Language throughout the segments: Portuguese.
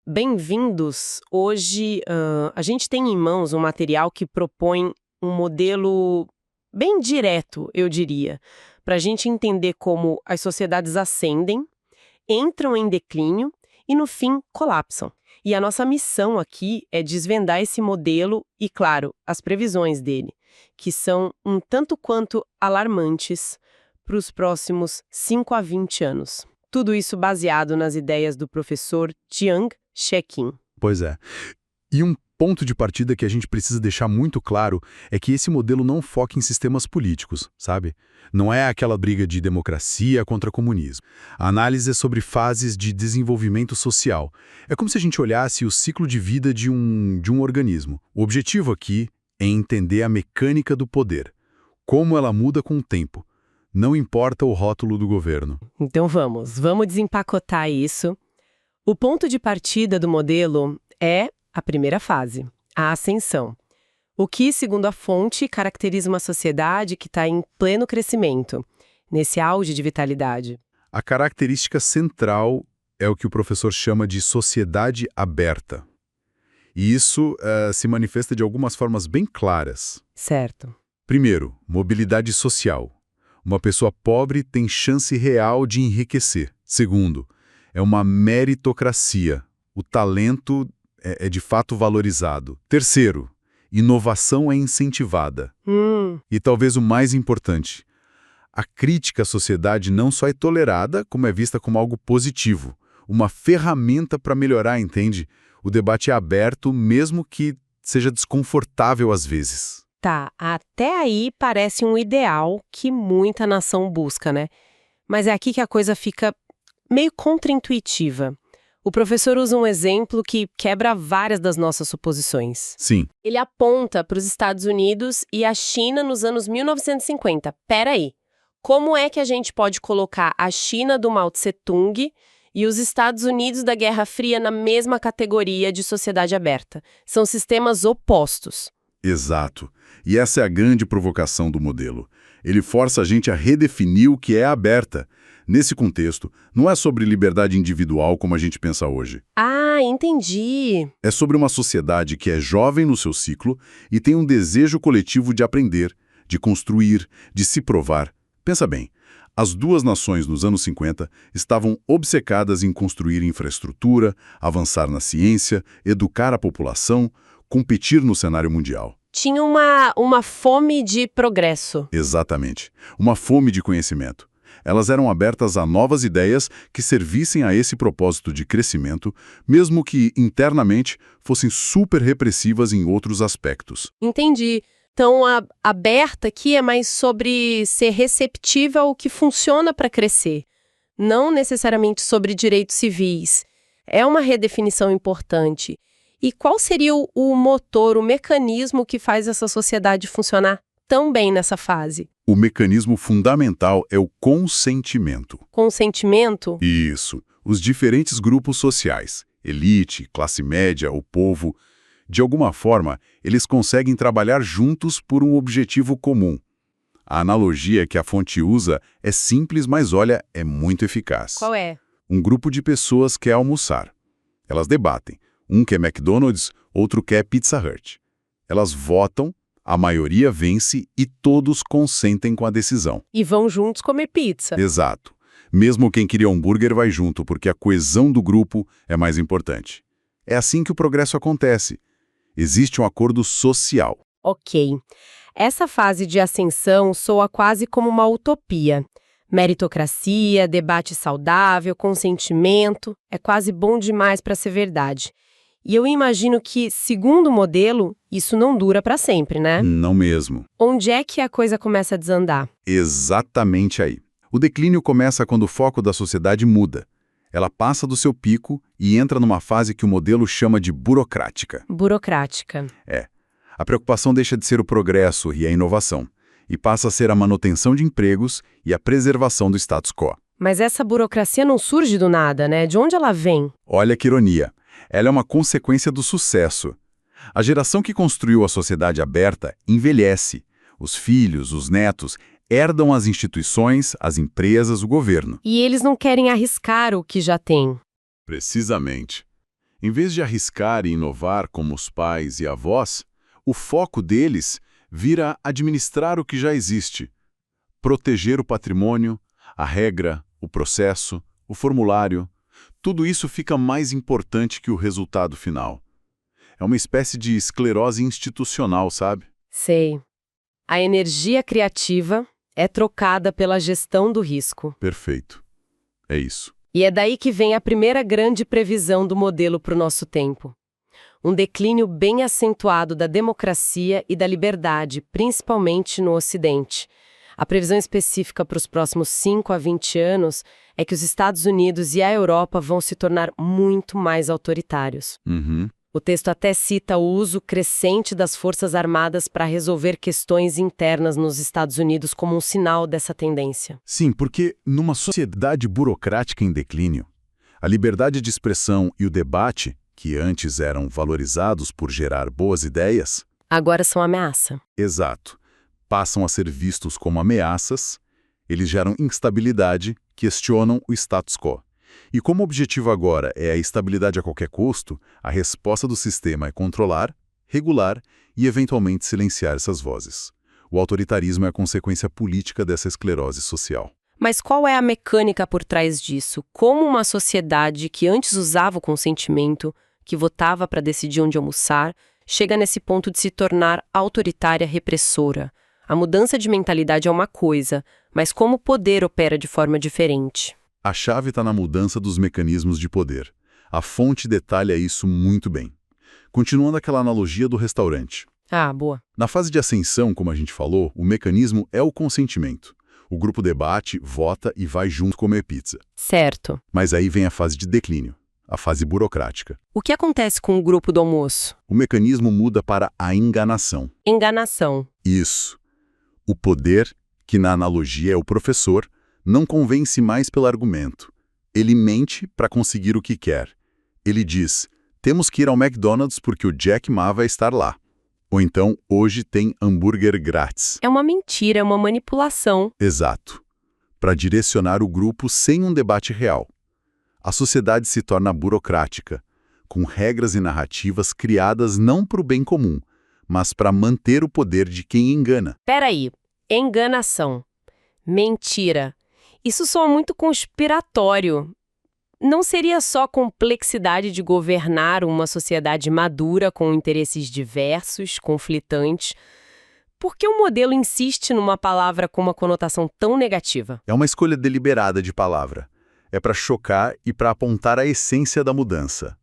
Bem-vindos! Hoje a gente tem em mãos um material que propõe um modelo bem direto, eu diria, para a gente entender como as sociedades ascendem, entram em declínio e, no fim, colapsam. E a nossa missão aqui é desvendar esse modelo e, claro, as previsões dele, que são um tanto quanto alarmantes para os próximos 5 a 20 anos. Tudo isso baseado nas ideias do professor Jiang Sheqin. Pois é. E um ponto de partida que a gente precisa deixar muito claro é que esse modelo não foca em sistemas políticos, sabe? Não é aquela briga de democracia contra comunismo. A análise é sobre fases de desenvolvimento social. É como se a gente olhasse o ciclo de vida de um organismo. O objetivo aqui é entender a mecânica do poder, como ela muda com o tempo. Não importa o rótulo do governo. Então vamos desempacotar isso. O ponto de partida do modelo é a primeira fase, a ascensão. O que, segundo a fonte, caracteriza uma sociedade que está em pleno crescimento, nesse auge de vitalidade. A característica central é o que o professor chama de sociedade aberta. E isso se manifesta de algumas formas bem claras. Certo. Primeiro, mobilidade social. Uma pessoa pobre tem chance real de enriquecer. Segundo, é uma meritocracia. O talento é de fato valorizado. Terceiro, inovação é incentivada. E talvez o mais importante, a crítica à sociedade não só é tolerada, como é vista como algo positivo. Uma ferramenta para melhorar, entende? O debate é aberto, mesmo que seja desconfortável às vezes. Tá, até aí parece um ideal que muita nação busca, né? Mas é aqui que a coisa fica meio contraintuitiva. O professor usa um exemplo que quebra várias das nossas suposições. Sim. Ele aponta para os Estados Unidos e a China nos anos 1950. Peraí, como é que a gente pode colocar a China do Mao Tse-tung e os Estados Unidos da Guerra Fria na mesma categoria de sociedade aberta? São sistemas opostos. Exato. E essa é a grande provocação do modelo. Ele força a gente a redefinir o que é aberta. Nesse contexto, não é sobre liberdade individual como a gente pensa hoje. Ah, entendi. É sobre uma sociedade que é jovem no seu ciclo e tem um desejo coletivo de aprender, de construir, de se provar. Pensa bem, as duas nações nos anos 50 estavam obcecadas em construir infraestrutura, avançar na ciência, educar a população, competir no cenário mundial. Tinha uma fome de progresso. Exatamente. Uma fome de conhecimento. Elas eram abertas a novas ideias que servissem a esse propósito de crescimento, mesmo que, internamente, fossem super repressivas em outros aspectos. Entendi. Então, a aberta aqui é mais sobre ser receptiva ao que funciona para crescer, não necessariamente sobre direitos civis. É uma redefinição importante. E qual seria o motor, o mecanismo que faz essa sociedade funcionar tão bem nessa fase? O mecanismo fundamental é o consentimento. Consentimento? Isso. Os diferentes grupos sociais, elite, classe média, o povo, de alguma forma, eles conseguem trabalhar juntos por um objetivo comum. A analogia que a fonte usa é simples, mas olha, é muito eficaz. Qual é? Um grupo de pessoas quer almoçar. Elas debatem. Um quer McDonald's, outro quer Pizza Hut. Elas votam, a maioria vence e todos consentem com a decisão. E vão juntos comer pizza. Exato. Mesmo quem queria hambúrguer vai junto, porque a coesão do grupo é mais importante. É assim que o progresso acontece. Existe um acordo social. Ok. Essa fase de ascensão soa quase como uma utopia. Meritocracia, debate saudável, consentimento, é quase bom demais para ser verdade. E eu imagino que, segundo o modelo, isso não dura para sempre, né? Não mesmo. Onde é que a coisa começa a desandar? Exatamente aí. O declínio começa quando o foco da sociedade muda. Ela passa do seu pico e entra numa fase que o modelo chama de burocrática. Burocrática. É. A preocupação deixa de ser o progresso e a inovação, e passa a ser a manutenção de empregos e a preservação do status quo. Mas essa burocracia não surge do nada, né? De onde ela vem? Olha que ironia. Ela é uma consequência do sucesso. A geração que construiu a sociedade aberta envelhece. Os filhos, os netos, herdam as instituições, as empresas, o governo. E eles não querem arriscar o que já têm. Precisamente. Em vez de arriscar e inovar como os pais e avós, o foco deles vira administrar o que já existe, proteger o patrimônio, a regra, o processo, o formulário. Tudo isso fica mais importante que o resultado final. É uma espécie de esclerose institucional, sabe? Sei. A energia criativa é trocada pela gestão do risco. Perfeito. É isso. E é daí que vem a primeira grande previsão do modelo para o nosso tempo. Um declínio bem acentuado da democracia e da liberdade, principalmente no Ocidente. A previsão específica para os próximos 5 a 20 anos é que os Estados Unidos e a Europa vão se tornar muito mais autoritários. Uhum. O texto até cita o uso crescente das Forças Armadas para resolver questões internas nos Estados Unidos como um sinal dessa tendência. Sim, porque numa sociedade burocrática em declínio, a liberdade de expressão e o debate, que antes eram valorizados por gerar boas ideias, Agora são ameaça. exato, passam a ser vistos como ameaças, eles geram instabilidade, questionam o status quo. E como o objetivo agora é a estabilidade a qualquer custo, a resposta do sistema é controlar, regular e, eventualmente, silenciar essas vozes. O autoritarismo é a consequência política dessa esclerose social. Mas qual é a mecânica por trás disso? Como uma sociedade que antes usava o consentimento, que votava para decidir onde almoçar, chega nesse ponto de se tornar autoritária repressora? A mudança de mentalidade é uma coisa, mas como o poder opera de forma diferente? A chave está na mudança dos mecanismos de poder. A fonte detalha isso muito bem. Continuando aquela analogia do restaurante. Ah, boa. Na fase de ascensão, como a gente falou, o mecanismo é o consentimento. O grupo debate, vota e vai junto comer pizza. Certo. Mas aí vem a fase de declínio, a fase burocrática. O que acontece com o grupo do almoço? O mecanismo muda para a enganação. Enganação. Isso. O poder, que na analogia é o professor, não convence mais pelo argumento. Ele mente para conseguir o que quer. Ele diz, temos que ir ao McDonald's porque o Jack Ma vai estar lá. Ou então, hoje tem hambúrguer grátis. É uma mentira, é uma manipulação. Exato. Para direcionar o grupo sem um debate real. A sociedade se torna burocrática, com regras e narrativas criadas não para o bem comum, mas para manter o poder de quem engana. Peraí, enganação. Mentira. Isso soa muito conspiratório. Não seria só complexidade de governar uma sociedade madura com interesses diversos, conflitantes? Por que o modelo insiste numa palavra com uma conotação tão negativa? É uma escolha deliberada de palavra. É para chocar e para apontar a essência da mudança.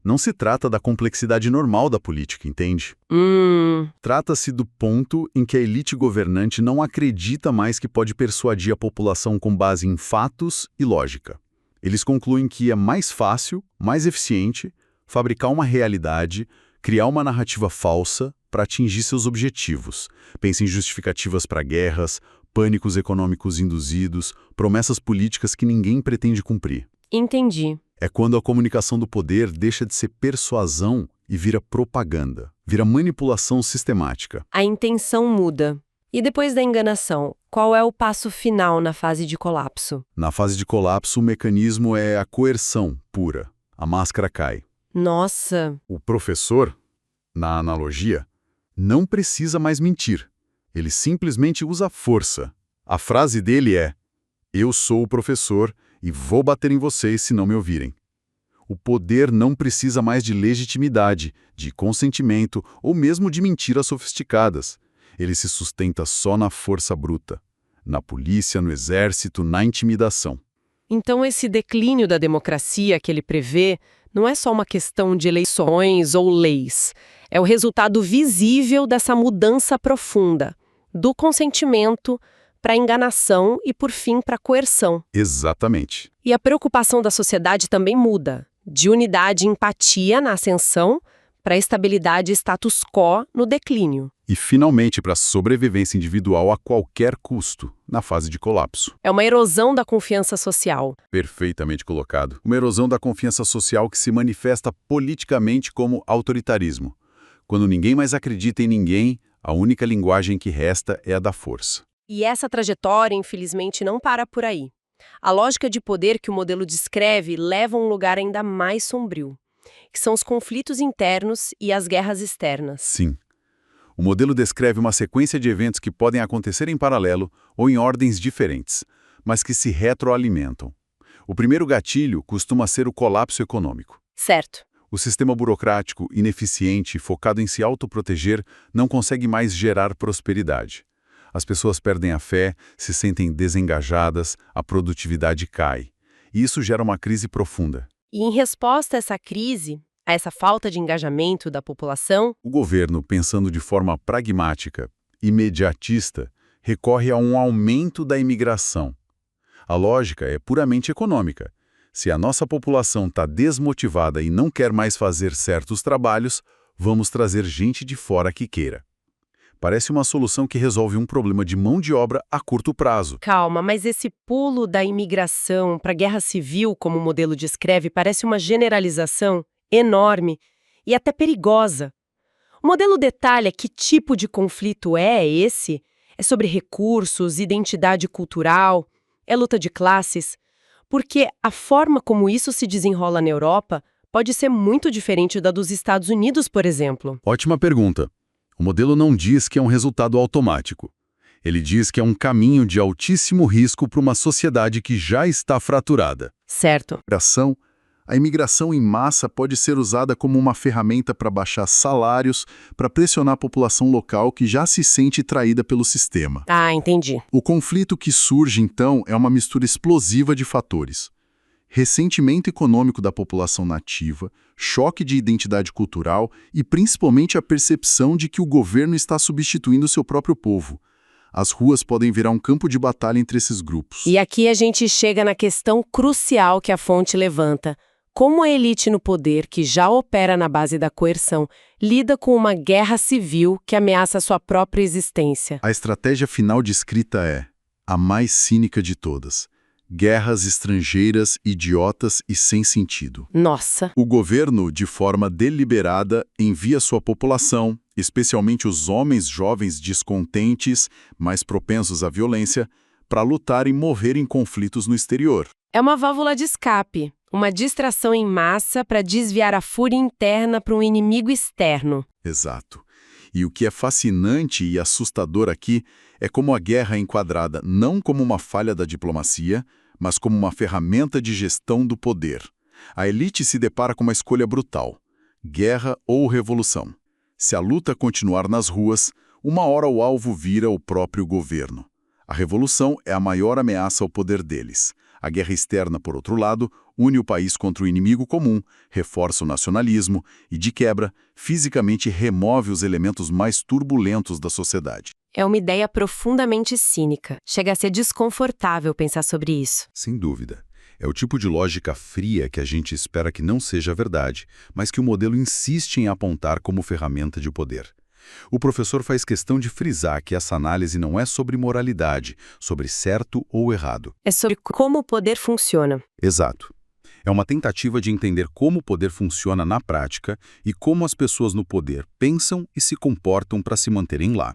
Não se trata da complexidade normal da política, entende? Trata-se do ponto em que a elite governante não acredita mais que pode persuadir a população com base em fatos e lógica. Eles concluem que é mais fácil, mais eficiente, fabricar uma realidade, criar uma narrativa falsa para atingir seus objetivos. Pensa em justificativas para guerras, pânicos econômicos induzidos, promessas políticas que ninguém pretende cumprir. Entendi. É quando a comunicação do poder deixa de ser persuasão e vira propaganda, vira manipulação sistemática. A intenção muda. E depois da enganação, qual é o passo final na fase de colapso? Na fase de colapso, o mecanismo é a coerção pura. A máscara cai. Nossa, O professor, na analogia, não precisa mais mentir. Ele simplesmente usa força. A frase dele é: eu sou o professor e vou bater em vocês se não me ouvirem. O poder não precisa mais de legitimidade, de consentimento ou mesmo de mentiras sofisticadas. Ele se sustenta só na força bruta, na polícia, no exército, na intimidação. então esse declínio da democracia que ele prevê não é só uma questão de eleições ou leis. É o resultado visível dessa mudança profunda, do consentimento para a enganação e, por fim, para a coerção. Exatamente. E a preocupação da sociedade também muda, de unidade e empatia na ascensão para estabilidade e status quo no declínio. E, finalmente, para a sobrevivência individual a qualquer custo, na fase de colapso. É uma erosão da confiança social. Perfeitamente colocado. Uma erosão da confiança social que se manifesta politicamente como autoritarismo. Quando ninguém mais acredita em ninguém, a única linguagem que resta é a da força. E essa trajetória, infelizmente, não para por aí. A lógica de poder que o modelo descreve leva a um lugar ainda mais sombrio. que são os conflitos internos e as guerras externas. Sim. O modelo descreve uma sequência de eventos que podem acontecer em paralelo ou em ordens diferentes, mas que se retroalimentam. O primeiro gatilho costuma ser o colapso econômico. Certo. O sistema burocrático, ineficiente e focado em se autoproteger, não consegue mais gerar prosperidade. As pessoas perdem a fé, se sentem desengajadas, a produtividade cai. E isso gera uma crise profunda. E em resposta a essa crise, a essa falta de engajamento da população, O governo, pensando de forma pragmática, imediatista, recorre a um aumento da imigração. A lógica é puramente econômica. Se a nossa população está desmotivada e não quer mais fazer certos trabalhos, vamos trazer gente de fora que queira. Parece uma solução que resolve um problema de mão de obra a curto prazo. calma, mas esse pulo da imigração para a guerra civil, como o modelo descreve, parece uma generalização enorme e até perigosa. O modelo detalha que tipo de conflito é esse? É sobre recursos, identidade cultural, é luta de classes? Porque a forma como isso se desenrola na Europa pode ser muito diferente da dos Estados Unidos, por exemplo. Ótima pergunta. O modelo não diz que é um resultado automático. Ele diz que é um caminho de altíssimo risco para uma sociedade que já está fraturada. Certo. A imigração em massa pode ser usada como uma ferramenta para baixar salários, para pressionar a população local que já se sente traída pelo sistema. Ah, entendi. O conflito que surge, então, é uma mistura explosiva de fatores. Ressentimento econômico da população nativa, choque de identidade cultural e principalmente a percepção de que o governo está substituindo seu próprio povo. As ruas podem virar um campo de batalha entre esses grupos. E aqui a gente chega na questão crucial que a fonte levanta. Como a elite no poder, que já opera na base da coerção, lida com uma guerra civil que ameaça sua própria existência? A estratégia final descrita é a mais cínica de todas. Guerras estrangeiras, idiotas e sem sentido. Nossa! O governo, de forma deliberada, envia sua população, especialmente os homens jovens descontentes, mais propensos à violência, para lutar e morrer em conflitos no exterior. É uma válvula de escape, uma distração em massa para desviar a fúria interna para um inimigo externo. Exato. E o que é fascinante e assustador aqui é como a guerra é enquadrada não como uma falha da diplomacia, mas como uma ferramenta de gestão do poder. A elite se depara com uma escolha brutal: guerra ou revolução. Se a luta continuar nas ruas, uma hora o alvo vira o próprio governo. A revolução é a maior ameaça ao poder deles. A guerra externa, por outro lado, une o país contra o inimigo comum, reforça o nacionalismo e, de quebra, fisicamente remove os elementos mais turbulentos da sociedade. É uma ideia profundamente cínica. Chega a ser desconfortável pensar sobre isso. Sem dúvida. É o tipo de lógica fria que a gente espera que não seja verdade, mas que o modelo insiste em apontar como ferramenta de poder. O professor faz questão de frisar que essa análise não é sobre moralidade, sobre certo ou errado. É sobre como o poder funciona. Exato. É uma tentativa de entender como o poder funciona na prática e como as pessoas no poder pensam e se comportam para se manterem lá,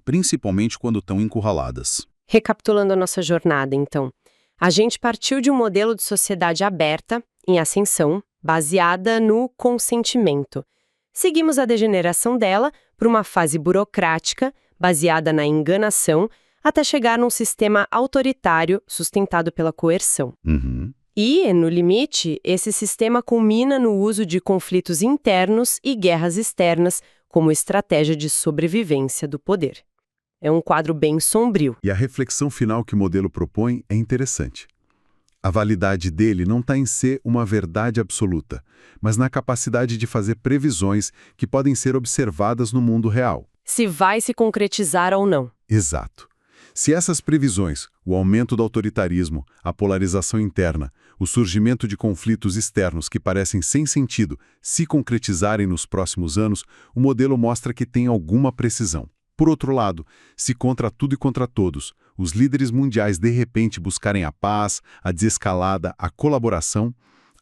principalmente quando estão encurraladas. Recapitulando a nossa jornada, então. A gente partiu de um modelo de sociedade aberta, em ascensão, baseada no consentimento. Seguimos a degeneração dela para uma fase burocrática, baseada na enganação, até chegar num sistema autoritário sustentado pela coerção. E, no limite, esse sistema culmina no uso de conflitos internos e guerras externas como estratégia de sobrevivência do poder. É um quadro bem sombrio. E a reflexão final que o modelo propõe é interessante. A validade dele não está em ser uma verdade absoluta, mas na capacidade de fazer previsões que podem ser observadas no mundo real. Se vai se concretizar ou não. Exato. Se essas previsões, o aumento do autoritarismo, a polarização interna, o surgimento de conflitos externos que parecem sem sentido, se concretizarem nos próximos anos, o modelo mostra que tem alguma precisão. Por outro lado, se contra tudo e contra todos, os líderes mundiais de repente buscarem a paz, a desescalada, a colaboração,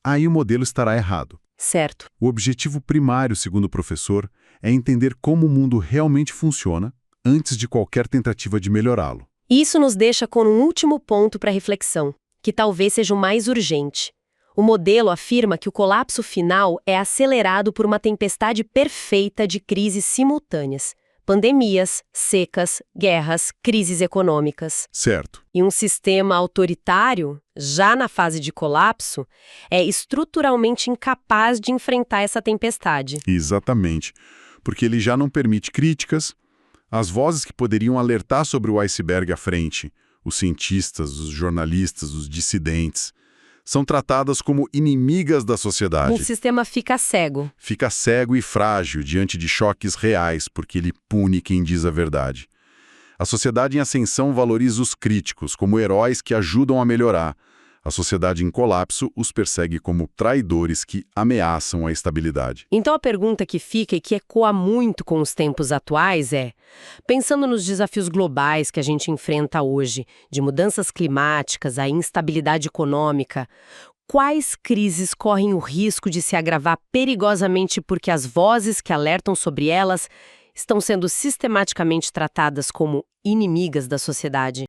aí o modelo estará errado. Certo. O objetivo primário, segundo o professor, é entender como o mundo realmente funciona antes de qualquer tentativa de melhorá-lo. Isso nos deixa com um último ponto para reflexão, que talvez seja o mais urgente. O modelo afirma que o colapso final é acelerado por uma tempestade perfeita de crises simultâneas. Pandemias, secas, guerras, crises econômicas. Certo. E um sistema autoritário, já na fase de colapso, é estruturalmente incapaz de enfrentar essa tempestade. Exatamente. Porque ele já não permite críticas. As vozes que poderiam alertar sobre o iceberg à frente, os cientistas, os jornalistas, os dissidentes, são tratadas como inimigas da sociedade. O sistema fica cego. Fica cego e frágil diante de choques reais, porque ele pune quem diz a verdade. A sociedade em ascensão valoriza os críticos como heróis que ajudam a melhorar. A sociedade em colapso os persegue como traidores que ameaçam a estabilidade. Então a pergunta que fica e que ecoa muito com os tempos atuais é, pensando nos desafios globais que a gente enfrenta hoje, de mudanças climáticas, a instabilidade econômica, quais crises correm o risco de se agravar perigosamente porque as vozes que alertam sobre elas estão sendo sistematicamente tratadas como inimigas da sociedade?